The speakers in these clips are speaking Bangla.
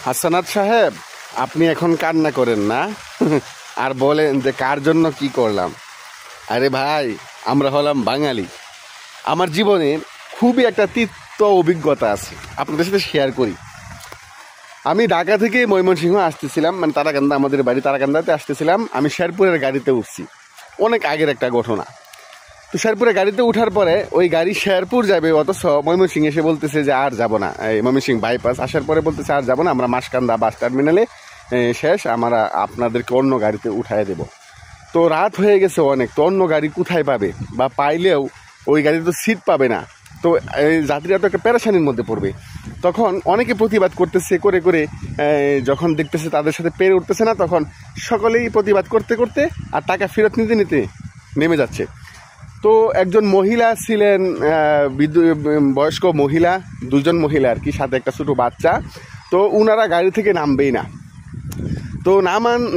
হাসানাত সাহেব, আপনি এখন কান্না করেন না আর বলেন যে কার জন্য কি করলাম। আরে ভাই, আমরা হলাম বাঙালি। আমার জীবনে খুবই একটা তিক্ত অভিজ্ঞতা আছে, আপনাদের সাথে শেয়ার করি। আমি ঢাকা থেকে ময়মনসিংহ আসতেছিলাম, মানে তারাকান্দা, আমাদের বাড়ি তারাকান্দাতে আসতেছিলাম। আমি শেরপুরের গাড়িতে উঠছি, অনেক আগের একটা ঘটনা। তো শেরপুরে গাড়িতে উঠার পরে ওই গাড়ি শেরপুর যাবে, অথচ ময়মনসিংহ এসে বলতেছে যে আর যাব না। এই ময়মনসিংহ বাইপাস আসার পরে বলতেছে আর যাব না, আমরা মাসকান্দা বাস টার্মিনালে শেষ, আমরা আপনাদেরকে অন্য গাড়িতে উঠায় দেব। তো রাত হয়ে গেছে অনেক, তো অন্য গাড়ি কোথায় পাবে, বা পাইলেও ওই গাড়িতে তো সিট পাবে না। তো এই যাত্রীরা তো একটা পেরেশানির মধ্যে পড়বে। তখন অনেকে প্রতিবাদ করতেছে, করে করে যখন দেখতেছে তাদের সাথে পেরে উঠতেছে না, তখন সকলেই প্রতিবাদ করতে করতে আর টাকা ফেরত নিতে নিতে নেমে যাচ্ছে। তো একজন মহিলা ছিলেন, বয়স্ক মহিলা, দুজন মহিলা আর কি, সাথে একটা ছোটো বাচ্চা। তো উনারা গাড়ি থেকে নামবেই না। তো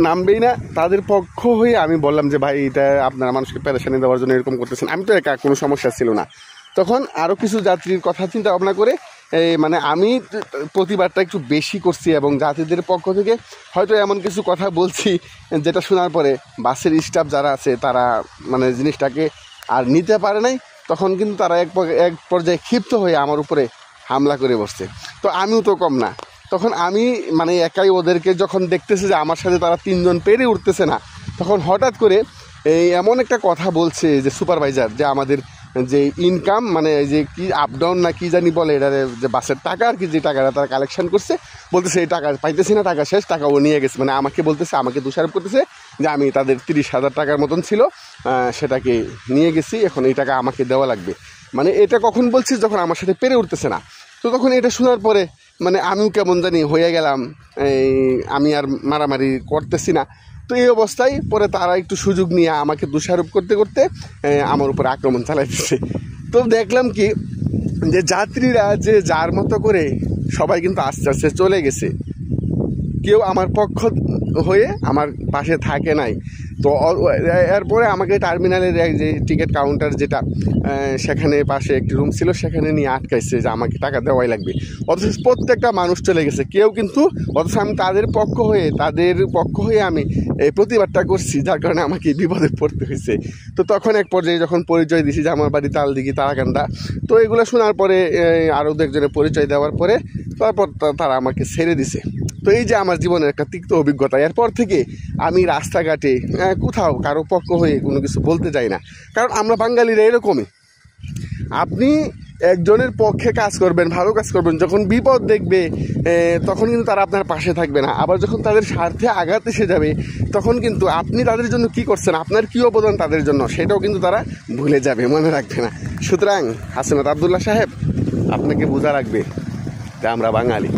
নামবেই না, তাদের পক্ষ হয়ে আমি বললাম যে ভাই, এটা আপনারা মানুষকে পেরেশানি দেওয়ার জন্য এরকম করতেছেন। আমি তো একা, কোনো সমস্যা ছিল না। তখন আরও কিছু যাত্রীর কথা চিন্তা ভাবনা করে মানে আমি প্রতিবাদটা একটু বেশি করছি, এবং যাত্রীদের পক্ষ থেকে হয়তো এমন কিছু কথা বলছি যেটা শোনার পরে বাসের স্টাফ যারা আছে তারা মানে জিনিসটাকে আর নিতে পারে নাই। তখন কিন্তু তারা এক পর্যায়ে ক্ষিপ্ত হয়ে আমার উপরে হামলা করে বসছে। তো আমিও তো কম না। তখন আমি মানে একাই ওদেরকে যখন দেখতেছি যে আমার সাথে তারা তিনজন পেরে উঠতেছে না, তখন হঠাৎ করে এমন একটা কথা বলছে যে সুপারভাইজার, যে আমাদের যে ইনকাম, মানে যে কি আপ ডাউন না কি জানি বলে, এটা যে বাসের টাকা আর কি, যে টাকাটা তারা কালেকশন করছে, বলতেছে এই টাকা পাইতেছি না, টাকা শেষ, টাকা ও নিয়ে গেছে। মানে আমাকে বলতেছে, আমাকে দোষারোপ করতেছে যে আমি তাদের 30,000 টাকার মতন ছিল, সেটাকে নিয়ে গেছি, এখন এই টাকা আমাকে দেওয়া লাগবে। মানে এটা কখন বলছি, যখন আমার সাথে পেরে উঠতেছে না। তো তখন এটা শোনার পরে মানে আমিও কেমন জানি হয়ে গেলাম, আমি আর মারামারি করতেছি না। তো এই অবস্থায় পরে তারা একটু সুযোগ নিয়ে আমাকে দোষারোপ করতে করতে আমার উপর আক্রমণ চালাইতেছে। তো দেখলাম কি, যে যাত্রীরা যে যার মতো করে সবাই কিন্তু আস্তে আস্তে চলে গেছে, কেউ আমার পক্ষ হয়ে আমার পাশে থাকে নাই। তো এরপরে আমাকে টার্মিনালের যে টিকিট কাউন্টার যেটা, সেখানে পাশে একটি রুম ছিল, সেখানে নিয়ে আটকাইছে যে আমাকে টাকা দেওয়াই লাগবে। অথচ প্রত্যেকটা মানুষ চলে গেছে, কেউ কিন্তু, অথচ আমি তাদের পক্ষ হয়ে আমি এই প্রতিবাদটা করছি, যার কারণে আমাকে বিপদে পড়তে হয়েছে। তো তখন এক পর্যায়ে যখন পরিচয় দিছি যে আমার বাড়ি তালদিঘি তারাকান্দা, তো এগুলো শোনার পরে আরও দু একজনের পরিচয় দেওয়ার পরে তারপর তারা আমাকে ছেড়ে দিছে। তো এই যে আমার জীবনের একটা তিক্ত অভিজ্ঞতা। এরপর থেকে আমি রাস্তাঘাটে কোথাও কারো পক্ষ হয়ে কোনো কিছু বলতে চাই না, কারণ আমরা বাঙালিরা এরকমই। আপনি একজনের পক্ষে কাজ করবেন, ভালো কাজ করবেন, যখন বিপদ দেখবে তখন কিন্তু তারা আপনার পাশে থাকবে না। আবার যখন তাদের স্বার্থে আঘাত এসে যাবে, তখন কিন্তু আপনি তাদের জন্য কি করছেন, আপনার কী অবদান তাদের জন্য, সেটাও কিন্তু তারা ভুলে যাবে, মনে রাখবে না। সুতরাং হাসানাত আবদুল্লাহ সাহেব, আপনাকে বোঝা রাখবে যে আমরা বাঙালি।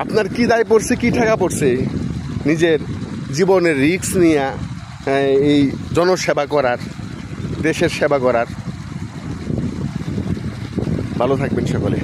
আপনার কি দায় পড়ছে, কি ঠেকা পড়ছে নিজের জীবনের রিস্ক নিয়ে এই জনসেবা করার, দেশের সেবা করার। ভালো থাকবেন সকলে।